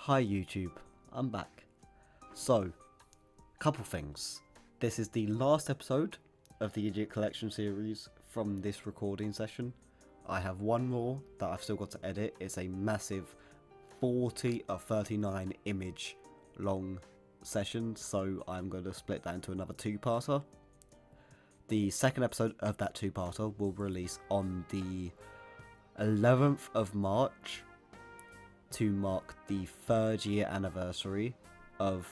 Hi YouTube, I'm back. So, couple things. This is the last episode of the Idiot Collection series from this recording session. I have one more that I've still got to edit. It's a massive 40 or 39 image long session, so I'm going to split that into another two-parter. The second episode of that two-parter will release on the 11th of March to mark the 3rd year anniversary of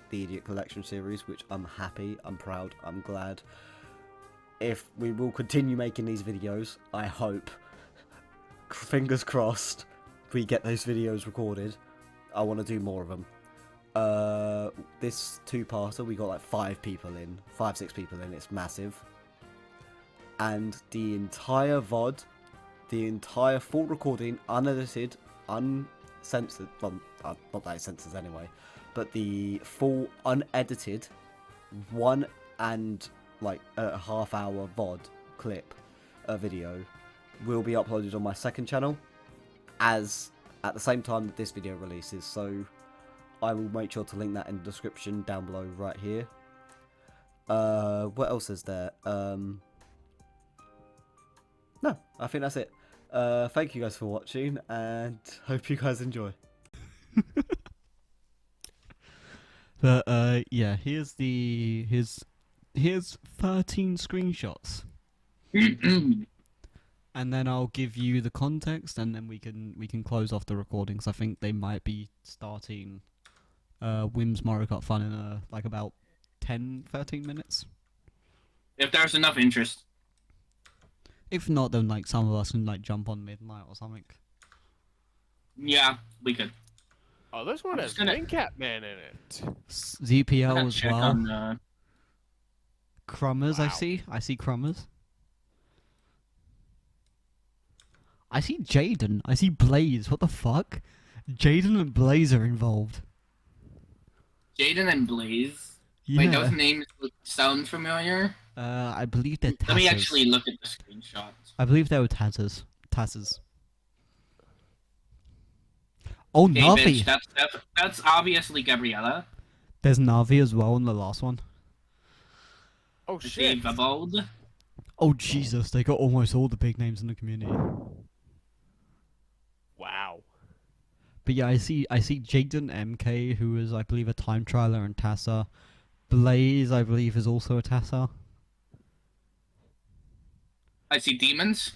the Idiot Collection series, which I'm happy, I'm proud, I'm glad. If we will continue making these videos, I hope, fingers crossed, we get those videos recorded. I want to do more of them. This two-parter, we got like 5, 6 people in, it's massive. And the entire VOD, the entire full recording, unedited, uncensored, well, not that it censors anyway, but the full unedited 1 and like a half-hour VOD clip video will be uploaded on my second channel as at the same time that this video releases, so I will make sure to link that in the description down below right here. What else is there? No, I think that's it. Thank you guys for watching, and hope you guys enjoy. But yeah, here's 13 screenshots. And then I'll give you the context, and then we can close off the recordings. I think they might be starting Wim's Mario Kart Fun in like about 10-13 minutes. If there's enough interest. If not, then like some of us can like jump on midnight or something. Yeah, we could. Oh, this one I'm has just gonna- Wingcat Man in it. ZPL as Check well. on, Crummers, I Wow. see Crummers. I see Jaden. I see Blaze. What the fuck? Jaden and Blaze are involved. Jaden and Blaze. Yeah. Wait, those names sound familiar. I believe they're Let me Tassers. actually look at the screenshots. I believe they were Tassers. Tassers. Oh, Hey, Navi. bitch, that's obviously Gabriella. There's Navi as well in the last one. Oh Is shit! he Vavold? Oh Jesus, they got almost all the big names in the community. Wow. But yeah, I see Jaden MK, who is I believe a time trialer and Tasser. Blaze, I believe, is also a Tasser. I see demons.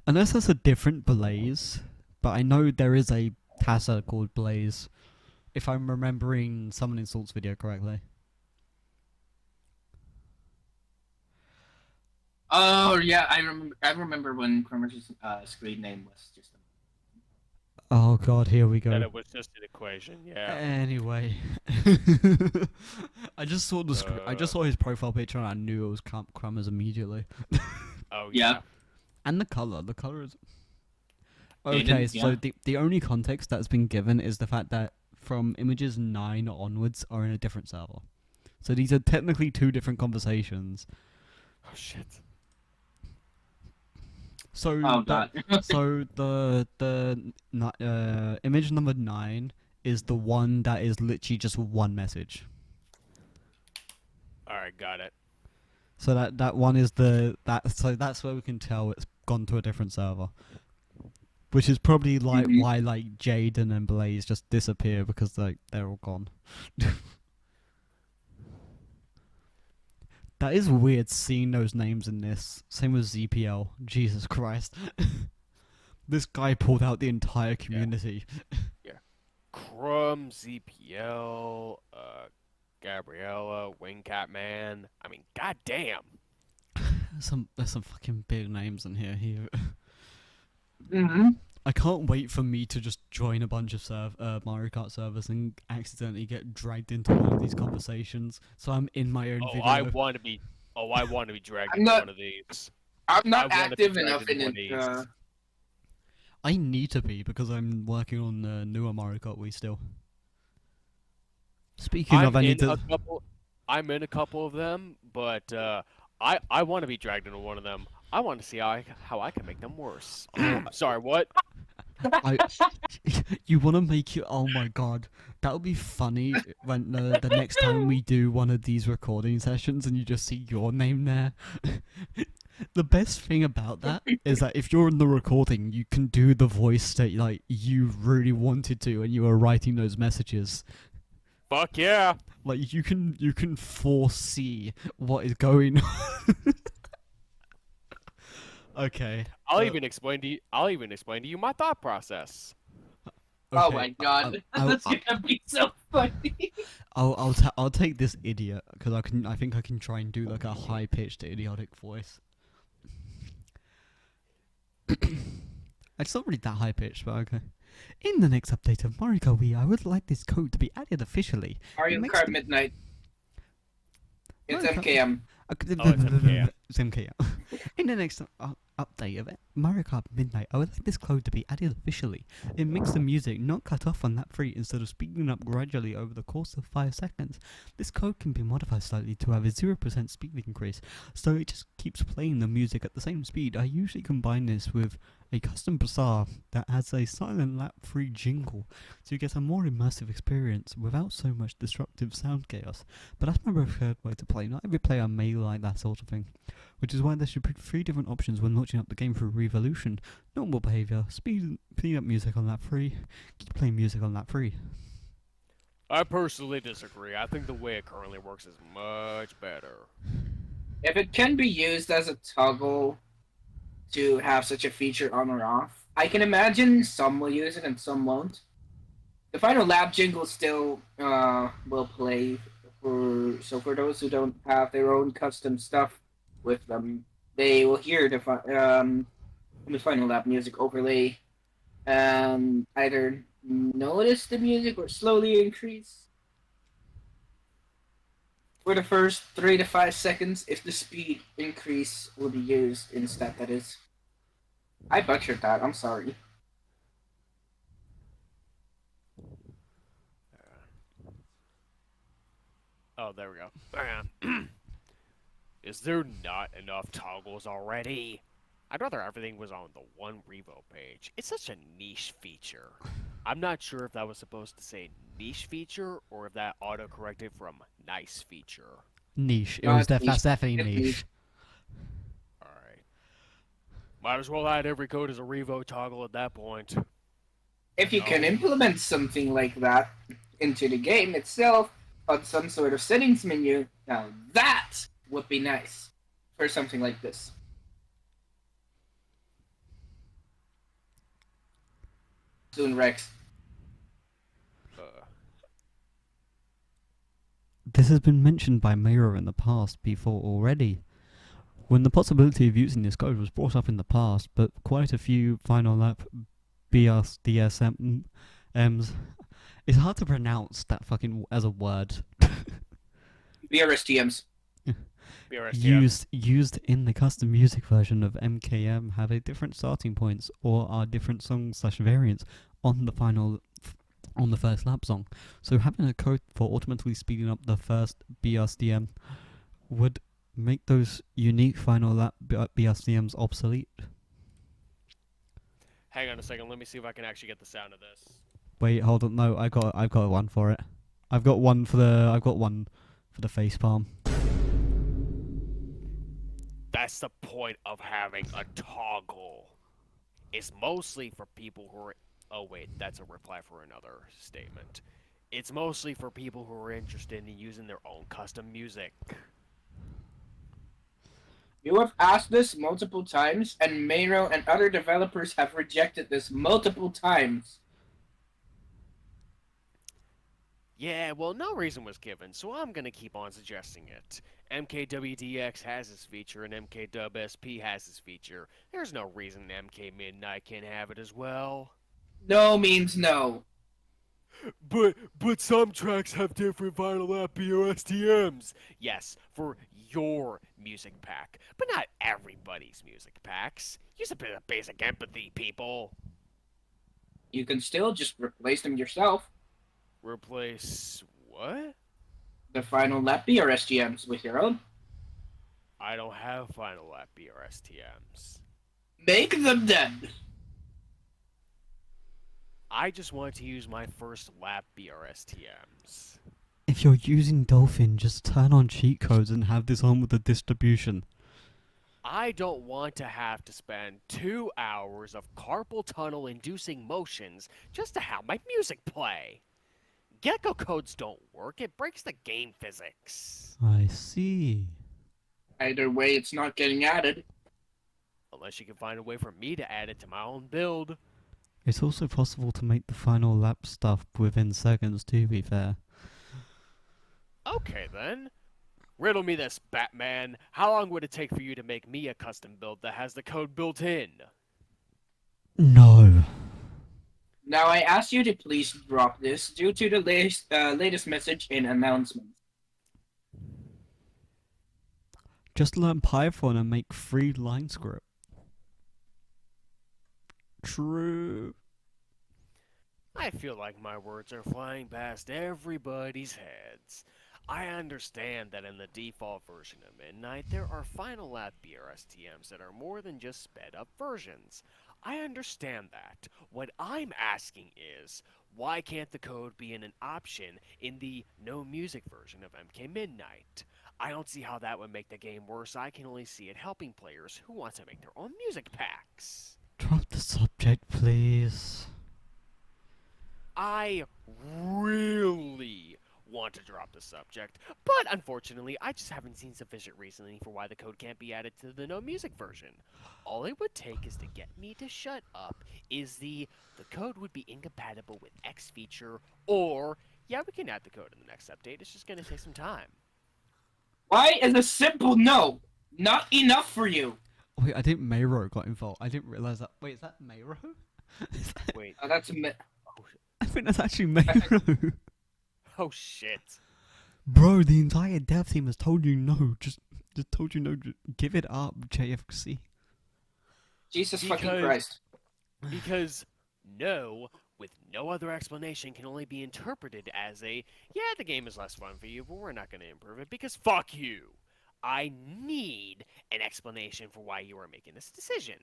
Unless that's a different Blaze, but I know there is a Tasser called Blaze, if I'm remembering Someone Insults video correctly. Oh yeah, I remember when Krummer's screen name was just. Oh god, here we Then go. it was just an equation. Yeah. Anyway, I just saw I just saw his profile picture and I knew it was Crummers immediately. Oh Yeah. yeah. And the color is. Jaden, Okay, so yeah. the only context that's been given is the fact that from images 9 onwards are in a different server. So these are technically 2 different conversations. Oh shit. So Oh that, god. so the image number 9 is the one that is literally just one message. All right, got it. So that one is so that's where we can tell it's gone to a different server. Which is probably like Mhm. why like Jaden and Blaze just disappear because like they're all gone. That is weird seeing those names in this. Same with ZPL. Jesus Christ. This guy pulled out the entire community. Crumb, ZPL, Gabriella, Wingcat Man. I mean, goddamn. There's some fucking big names in here. Mm-hmm. I can't wait for me to just join a bunch of Mario Kart servers and accidentally get dragged into one of these conversations. So I'm in my own Oh, video. I want to be. Oh, I want to be dragged I'm into not- one of these. I'm not I wanna be active dragged enough into in one of it. these. I need to be because I'm working on newer Mario Kart Wii still. Speaking of, I need to. I'm in a couple of them, but I want to be dragged into one of them. I want to see how I can make them worse. Sorry, what? You want to make it? Oh my god, that would be funny when the next time we do one of these recording sessions and you just see your name there. The best thing about that is that if you're in the recording, you can do the voice that like you really wanted to, and you were writing those messages. Fuck yeah. Like you can foresee what is going on. Okay. I'll even explain to you my thought process. Oh Okay, my god, that's gonna be so funny. I'll take this idiot because I think I can try and do like a high pitched idiotic voice. It's not really that high pitched, but okay. In the next update of Mario Kart Wii, I would like this code to be added officially. Mario makes Kart the- Midnight. It's Mario Kart- MKM. it's MKM. It's MKM. In the next update of Mario Kart Midnight, I would like this code to be added officially. It makes the music not cut off on lap 3 instead of speeding up gradually over the course of 5 seconds. This code can be modified slightly to have a 0% speed increase, so it just keeps playing the music at the same speed. I usually combine this with a custom bazaar that has a silent lap 3 jingle, so you get a more immersive experience without so much disruptive sound chaos. But that's my preferred way to play. Not every player may like that sort of thing, which is why there should be 3 different options when launching up the game through Revolution: normal behavior, speed up music on lap 3, keep playing music on lap 3. I personally disagree. I think the way it currently works is much better. If it can be used as a toggle to have such a feature on or off, I can imagine some will use it and some won't. The final lap jingle still will play for those who don't have their own custom stuff with them, they will hear the final lap music overlay and either notice the music or slowly increase for the first 3 to 5 seconds if the speed increase will be used instead. That is, I butchered that. I'm sorry. Oh, there we go. Is there not enough toggles already? I'd rather everything was on the one Revo page. It's such a niche feature. I'm not sure if that was supposed to say niche feature or if that auto-corrected from nice feature. Niche. It No, was it's niche. that's definitely It's niche. niche. Alright. Might as well add every code as a Revo toggle at that point. If you can implement something like that into the game itself on some sort of settings menu, now that would be nice for something like this. Soon, Rex. This has been mentioned by Mayra in the past before already. When the possibility of using this code was brought up in the past, but quite a few final lap BRDSMs. It's hard to pronounce that fucking as a word. BRSTMs. Used in the custom music version of MKM have a different starting points or are different songs/variants on the first lap song. So having a code for automatically speeding up the first BRSTM would make those unique final lap BRSTMs obsolete. Hang on a second, let me see if I can actually get the sound of this. Wait, hold on. No, I've got one for it. I've got one for the face palm. That's the point of having a toggle. It's mostly for people who are... Oh wait, that's a reply for another statement. It's mostly for people who are interested in using their own custom music. You have asked this multiple times, and Mayro and other developers have rejected this multiple times. Yeah, well, no reason was given, so I'm gonna keep on suggesting it. MKWDX has this feature, and MKWSP has this feature. There's no reason MK Midnight can't have it as well. No means no. But some tracks have different final lap BOSTMs. Yes, for your music pack, but not everybody's music packs. Use a bit of basic empathy, people. You can still just replace them yourself. Replace what? The final lap BRSTMs with your own. I don't have final lap BRSTMs. Make them then. I just want to use my first lap BRSTMs. If you're using Dolphin, just turn on cheat codes and have this on with the distribution. I don't want to have to spend 2 hours of carpal tunnel inducing motions just to have my music play. Gecko codes don't work, it breaks the game physics. I see. Either way, it's not getting added. Unless you can find a way for me to add it to my own build. It's also possible to make the final lap stuff within seconds, to be fair. Okay then. Riddle me this, Batman. How long would it take for you to make me a custom build that has the code built in? No. Now, I ask you to please drop this due to the latest message in announcements. Just learn Python and make free line script. True. I feel like my words are flying past everybody's heads. I understand that in the default version of Midnight, there are final lap BRSTMs that are more than just sped up versions. I understand that. What I'm asking is, why can't the code be an option in the no music version of MK Midnight? I don't see how that would make the game worse. I can only see it helping players who want to make their own music packs. Drop the subject, please. I really want to drop the subject, but unfortunately, I just haven't seen sufficient reasoning for why the code can't be added to the no music version. All it would take is to get me to shut up is the code would be incompatible with X feature, or yeah, we can add the code in the next update. It's just gonna take some time. Why is a simple no not enough for you? Wait, I think Mayro got involved. I didn't realize that. Wait, is that Mayro? Wait, That's I think that's actually Mayro. oh shit. Bro, the entire dev team has told you no. Just told you no. Give it up, JFC. Jesus fucking Because- Christ. Because no, with no other explanation, can only be interpreted as a, yeah, the game is less fun for you, but we're not going to improve it because fuck you. I need an explanation for why you are making this decision.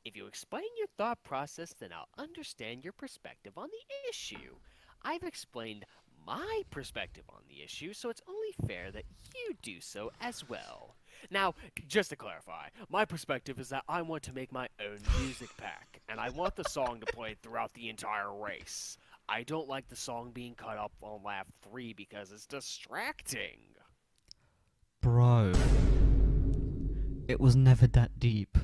If you explain your thought process, then I'll understand your perspective on the issue. I've explained my perspective on the issue, so it's only fair that you do so as well. Now, just to clarify, my perspective is that I want to make my own music pack, and I want the song to play throughout the entire race. I don't like the song being cut up on lap 3 because it's distracting. Bro, it was never that deep.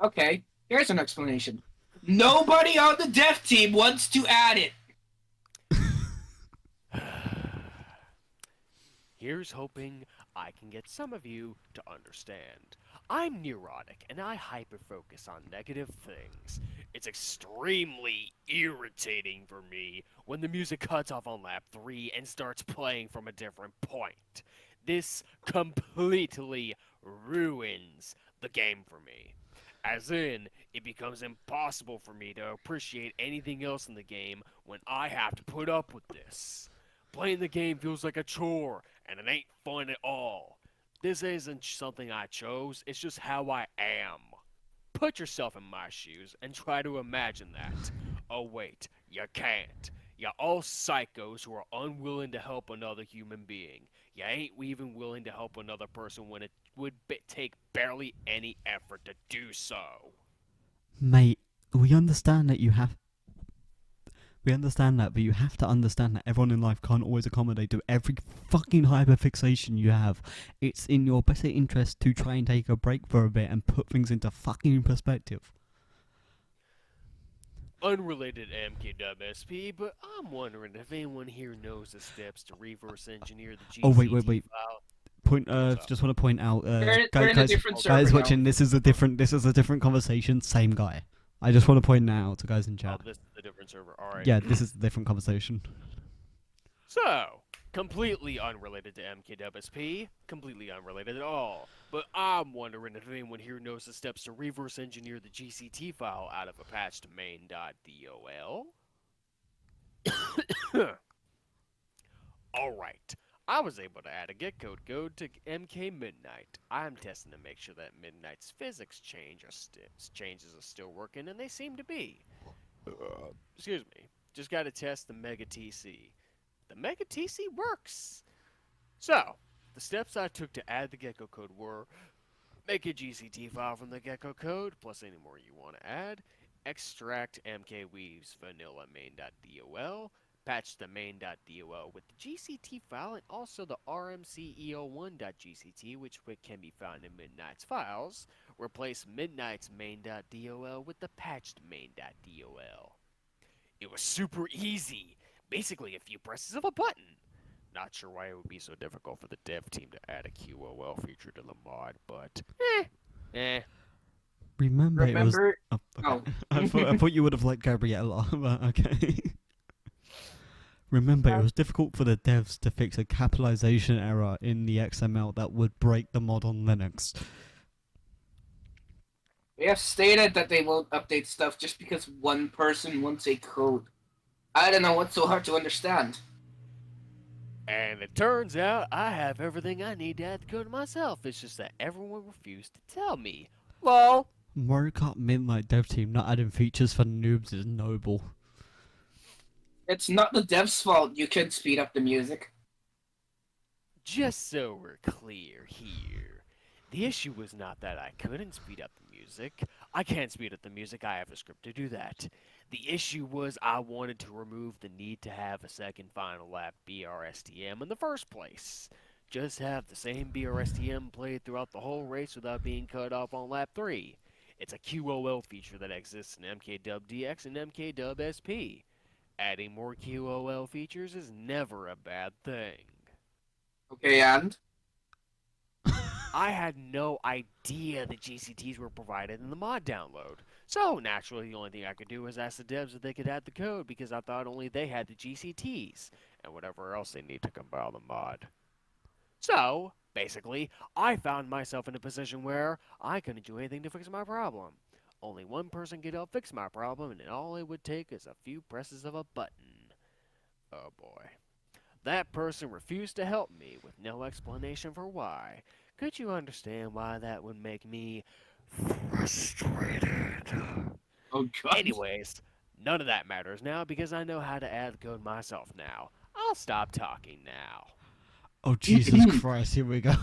Okay, here's an explanation. Nobody on the dev team wants to add it. Here's hoping I can get some of you to understand. I'm neurotic and I hyper-focus on negative things. It's extremely irritating for me when the music cuts off on lap 3 and starts playing from a different point. This completely ruins the game for me. As in, it becomes impossible for me to appreciate anything else in the game when I have to put up with this. Playing the game feels like a chore, and it ain't fun at all. This isn't something I chose, it's just how I am. Put yourself in my shoes and try to imagine that. Oh wait, you can't. You're all psychos who are unwilling to help another human being. You ain't even willing to help another person when it would take barely any effort to do so. Mate, we understand that you have... We understand that, but you have to understand that everyone in life can't always accommodate to every fucking hyperfixation you have. It's in your better interest to try and take a break for a bit and put things into fucking perspective. Unrelated to MKWSP, but I'm wondering if anyone here knows the steps to reverse engineer the GCT Oh, wait. file. Just want to point out, We're in a guys, different guys server watching, now. this is a different conversation, same guy. I just want to point that out to guys in Oh, chat. this is a different server. Alright. Yeah, this is a different conversation. So, completely unrelated to MKWSP, completely unrelated at all. But I'm wondering if anyone here knows the steps to reverse engineer the GCT file out of a patch to main.dol. Alright, I was able to add a getcode code to MK Midnight. I'm testing to make sure that Midnight's physics changes are still working, and they seem to be. Excuse me. Just got to test the Mega TC. The Mega TC works. So, the steps I took to add the Gecko code were make a GCT file from the Gecko code, plus any more you want to add, extract mkweaves vanilla main.dol, patch the main.dol with the GCT file and also the rmceo1.gct, which can be found in Midnight's files, replace Midnight's main.dol with the patched main.dol. It was super easy, basically a few presses of a button. Not sure why it would be so difficult for the dev team to add a QOL feature to the mod, but Remember, it was. Remember? Oh, okay. Oh. I thought you would have liked Gabriella, but okay. Remember, it was difficult for the devs to fix a capitalization error in the XML that would break the mod on Linux. They have stated that they won't update stuff just because one person wants a code. I don't know what's so hard to understand. And it turns out I have everything I need to add the code myself. It's just that everyone refused to tell me. Lol. Mario Kart Midnight dev team not adding features for noobs is noble. It's not the dev's fault you can speed up the music. Just so we're clear here, the issue was not that I couldn't speed up the music. I can't speed up the music, I have a script to do that. The issue was I wanted to remove the need to have a second final lap BRSTM in the first place. Just have the same BRSTM played throughout the whole race without being cut off on lap 3. It's a QOL feature that exists in MKDubDX and MKDubSP. Adding more QOL features is never a bad thing. Okay, and? I had no idea the GCTs were provided in the mod download. So, naturally, the only thing I could do was ask the devs if they could add the code because I thought only they had the GCTs and whatever else they need to compile the mod. So, basically, I found myself in a position where I couldn't do anything to fix my problem. Only one person could help fix my problem, and all it would take is a few presses of a button. Oh boy. That person refused to help me with no explanation for why. Could you understand why that would make me frustrated? Oh god. Anyways, none of that matters now because I know how to add the code myself now. I'll stop talking now. Oh Jesus Christ! Here we go.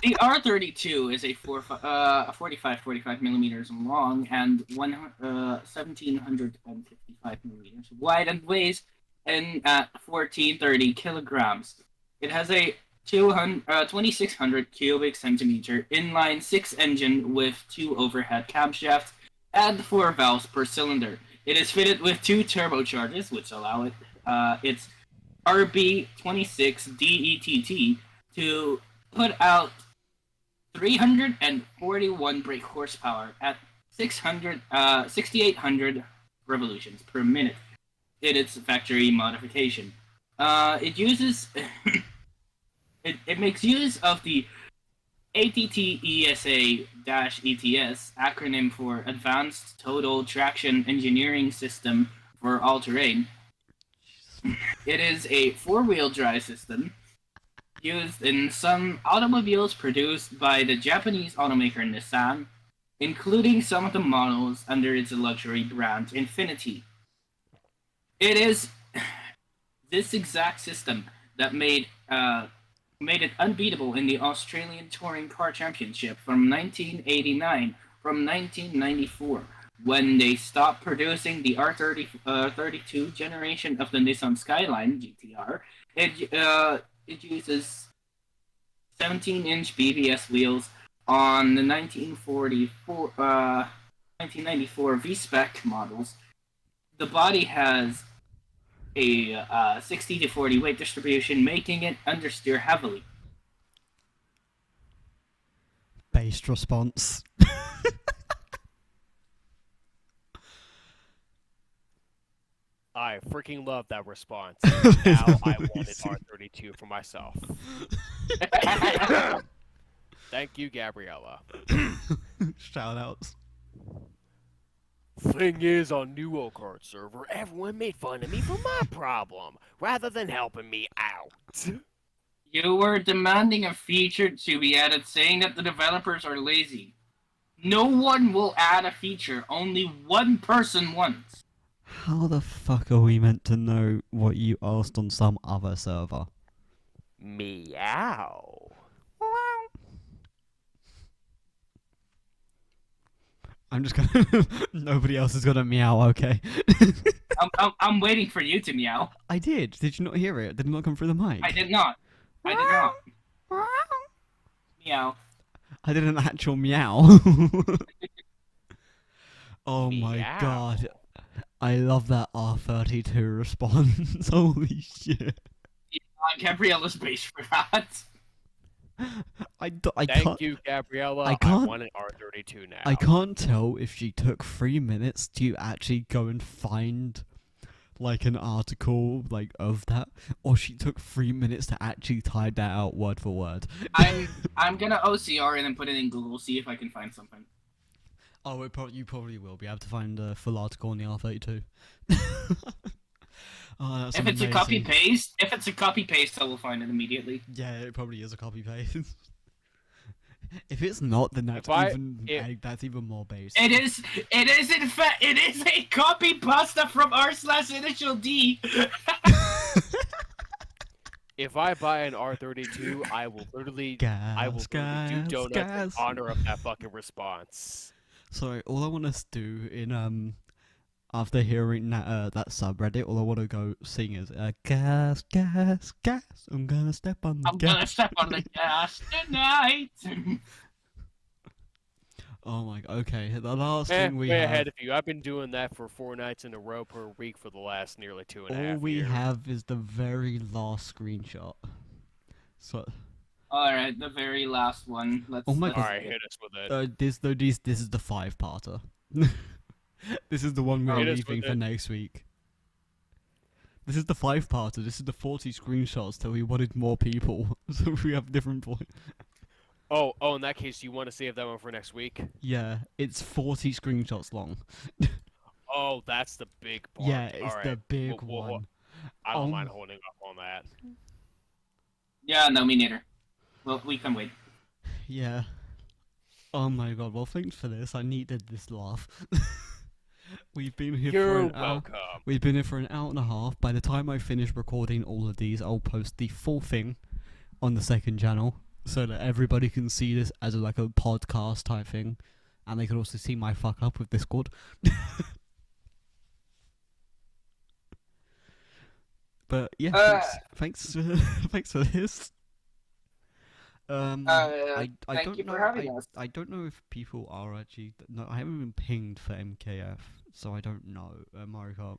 The R32 is a 45 millimeters long and 1755 millimeters wide and weighs in at 1430 kilograms. It has a 2600 cubic centimeter inline 6 engine with 2 overhead camshafts and 4 valves per cylinder. It is fitted with 2 turbochargers, which allow its RB26 DETT to put out 341 brake horsepower at 6,800 revolutions per minute in its factory modification. It uses it makes use of the ATTESA-ETS acronym for Advanced Total Traction Engineering System for All-Terrain. It is a 4-wheel drive system used in some automobiles produced by the Japanese automaker Nissan, including some of the models under its luxury brand Infiniti. It is this exact system that made it unbeatable in the Australian Touring Car Championship from 1989 from 1994, when they stopped producing the R32 generation of the Nissan Skyline GTR. It uses 17-inch BBS wheels on the 1994 V-Spec models. The body has a 60-40 weight distribution, making it understeer heavily. Based response. I freaking love that response. Now I wanted R32 for myself. Thank you, Gabriella. Shoutouts. Thing is, on New Kart server, everyone made fun of me for my problem, rather than helping me out. You were demanding a feature to be added, saying that the developers are lazy. No one will add a feature only one person wants. How the fuck are we meant to know what you asked on some other server? Meow. I'm just gonna. Nobody else is gonna meow. Okay. I'm waiting for you to meow. I did. Did you not hear it? Did it not come through the mic? I did not. I did not. Meow. I did an actual meow. Oh my Meow. god. I love that R32 response. Holy shit. Gabriella's base for that. I Thank can't. you, Gabriella. I can't- want an R32 now. I can't tell if she took 3 minutes to actually go and find like an article like of that, or she took 3 minutes to actually type that out word for word. I'm gonna OCR and then put it in Google, see if I can find something. Oh, you probably will be able to find a full article on the R32. Oh, that's If it's a amazing. copy paste, I will find it immediately. Yeah, it probably is a copy paste. If it's not, then that's that's even more base. It is in fact it is a copy pasta from r/initial D. If I buy an R32, I will literally do donuts in honor of that fucking response. Sorry, all I want to do in after hearing that subreddit, all I want to go sing is gas, gas, gas. I'm gonna step on the I'm gas. gonna step on the gas tonight. Oh my god. Okay, the last Eh, thing we way have. ahead of you. I've been doing that for 4 nights in a row per week for the last nearly 2.5 All years. we have is the very last screenshot. So, Alright, the very last one. Let's Oh my let's God. Alright, see it. hit us with it. this is the 5-parter. This is the one we're Hit us leaving with for it. next week. This is the 5-parter. This is the 40 screenshots that we wanted more people, so we have different points. Oh, in that case, you want to save that one for next week? Yeah, it's 40 screenshots long. Oh, that's the big part. Yeah, it's the Alright, big we'll- one. I don't Um, mind holding up on that. Yeah, no, me neither. Well, we can wait. Yeah. Oh my god, well thanks for this. I needed this laugh. We've been here for You're an hour. welcome. We've been here for an hour and a half. By the time I finish recording all of these, I'll post the full thing on the second channel so that everybody can see this as like a podcast type thing, and they can also see my fuck up with Discord. But yeah, thanks thanks for this. I thank don't you know. for having us. I don't know if people are actually. No, I haven't been pinged for MKF, so I don't know. Mario Kart.